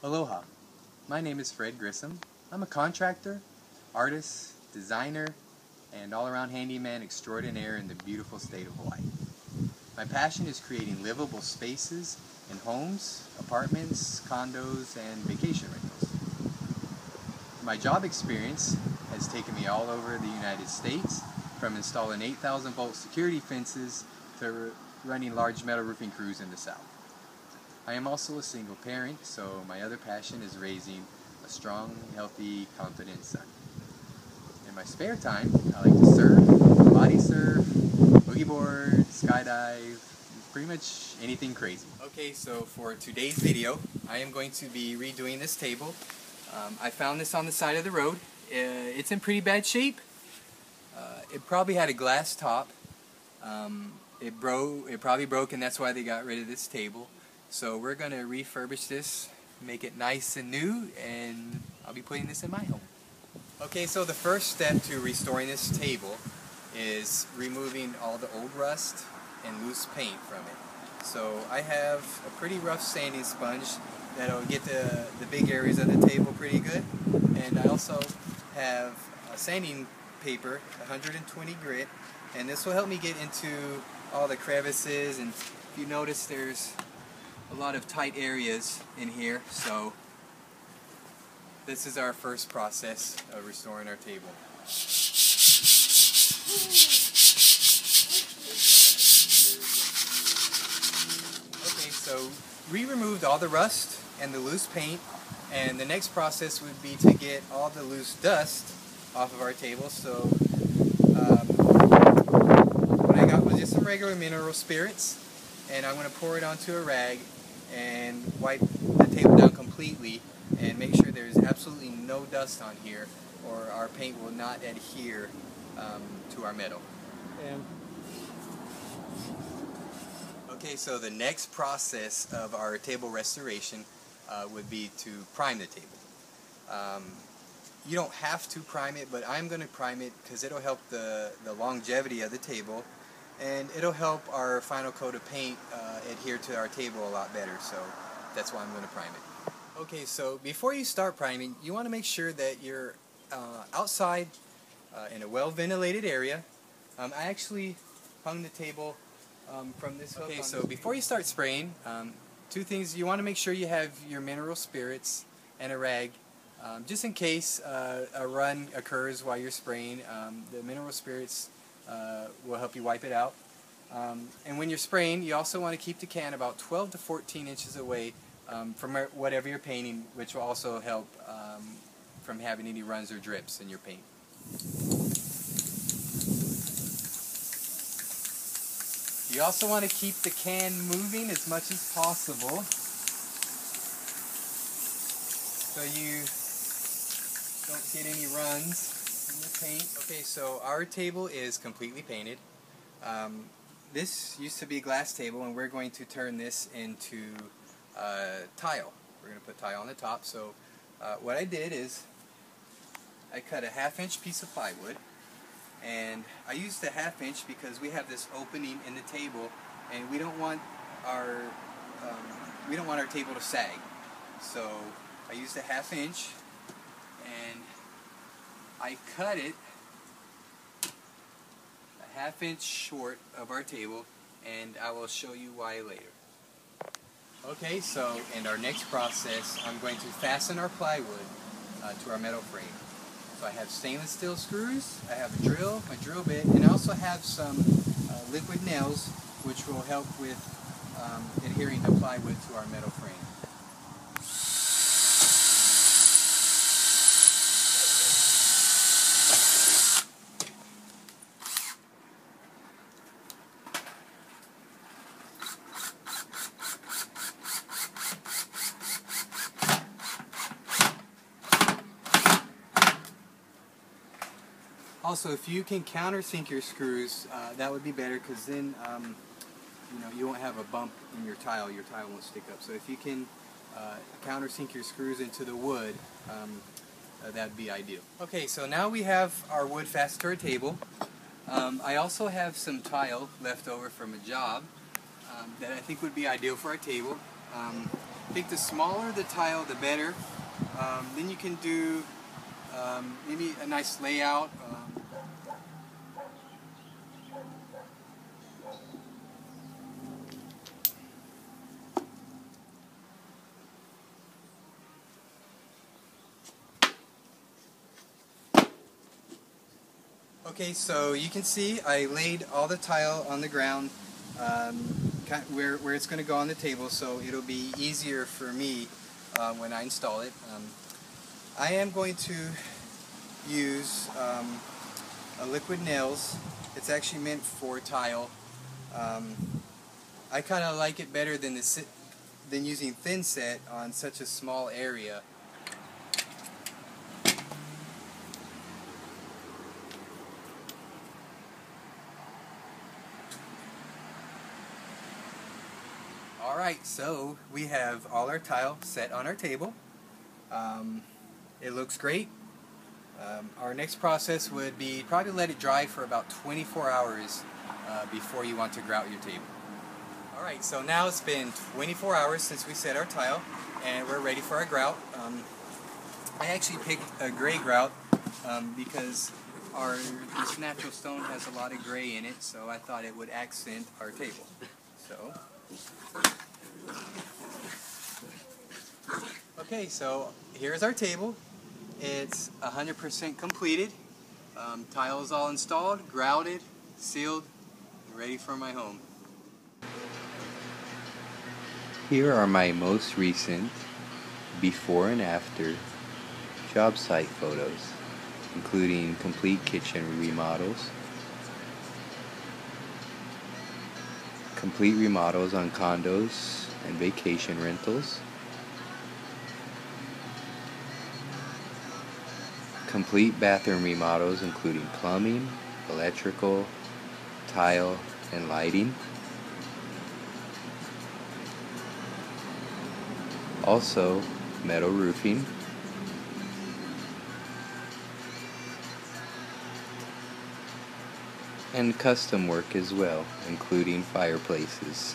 Aloha, my name is Fred Grissom. I'm a contractor, artist, designer, and all-around handyman extraordinaire in the beautiful state of Hawaii. My passion is creating livable spaces in homes, apartments, condos, and vacation rentals. My job experience has taken me all over the United States, from installing 8,000-volt security fences to running large metal roofing crews in the South. I am also a single parent, so my other passion is raising a strong, healthy, confident son. In my spare time, I like to surf, body surf, boogie board, skydive, pretty much anything crazy. Okay, so for today's video, I am going to be redoing this table. I found this on the side of the road. It's in pretty bad shape. It probably had a glass top. It probably broke, and that's why they got rid of this table. So we're going to refurbish this, make it nice and new, and I'll be putting this in my home. Okay, so the first step to restoring this table is removing all the old rust and loose paint from it. So I have a pretty rough sanding sponge that'll get the big areas of the table pretty good. And I also have a sanding paper, 120 grit, and this will help me get into all the crevices. And if you notice, there's a lot of tight areas in here, so this is our first process of restoring our table. Okay, so we removed all the rust and the loose paint, and the next process would be to get all the loose dust off of our table. So what I got was just some regular mineral spirits, and I'm going to pour it onto a rag and wipe the table down completely and make sure there's absolutely no dust on here, or our paint will not adhere to our metal. Okay, so the next process of our table restoration would be to prime the table. You don't have to prime it, but I'm going to prime it because it'll help the longevity of the table, and it'll help our final coat of paint adhere to our table a lot better, so that's why I'm going to prime it. Okay, so before you start priming, you want to make sure that you're outside in a well-ventilated area. I actually hung the table from this hook. Okay, so before you start spraying, two things. You want to make sure you have your mineral spirits and a rag, just in case a run occurs while you're spraying. The mineral spirits will help you wipe it out. And when you're spraying, you also want to keep the can about 12 to 14 inches away from whatever you're painting, which will also help from having any runs or drips in your paint. You also want to keep the can moving as much as possible so you don't get any runs in the paint. Okay, so our table is completely painted. This used to be a glass table, and we're going to turn this into tile. We're going to put tile on the top. So what I did is I cut a 1/2-inch piece of plywood, and I used the 1/2 inch because we have this opening in the table, and we don't want our table to sag. So I used a 1/2 inch, and I cut it a 1/2 inch short of our table, and I will show you why later. Okay, so in our next process, I'm going to fasten our plywood to our metal frame. So I have stainless steel screws, I have a drill, my drill bit, and I also have some liquid nails, which will help with adhering the plywood to our metal frame. Also, if you can countersink your screws, that would be better, because then you won't have a bump in your tile won't stick up. So if you can countersink your screws into the wood, that'd be ideal. Okay, so now we have our wood fastened to our table. I also have some tile left over from a job that I think would be ideal for our table. I think the smaller the tile, the better. Then you can do maybe a nice layout. Okay, so you can see I laid all the tile on the ground where it's going to go on the table, so it'll be easier for me when I install it. I am going to use a liquid nails. It's actually meant for tile. I kind of like it better than using thin set on such a small area. Alright, so we have all our tile set on our table. It looks great. Our next process would be probably let it dry for about 24 hours before you want to grout your table. Alright, so now it's been 24 hours since we set our tile and we're ready for our grout. I actually picked a gray grout because this natural stone has a lot of gray in it, so I thought it would accent our table. So, okay, so here's our table. It's 100% completed. Tile is all installed, grouted, sealed, and ready for my home. Here are my most recent before and after job site photos, including complete kitchen remodels, complete remodels on condos and vacation rentals, complete bathroom remodels including plumbing, electrical, tile, and lighting. Also, metal roofing, and custom work as well, including fireplaces.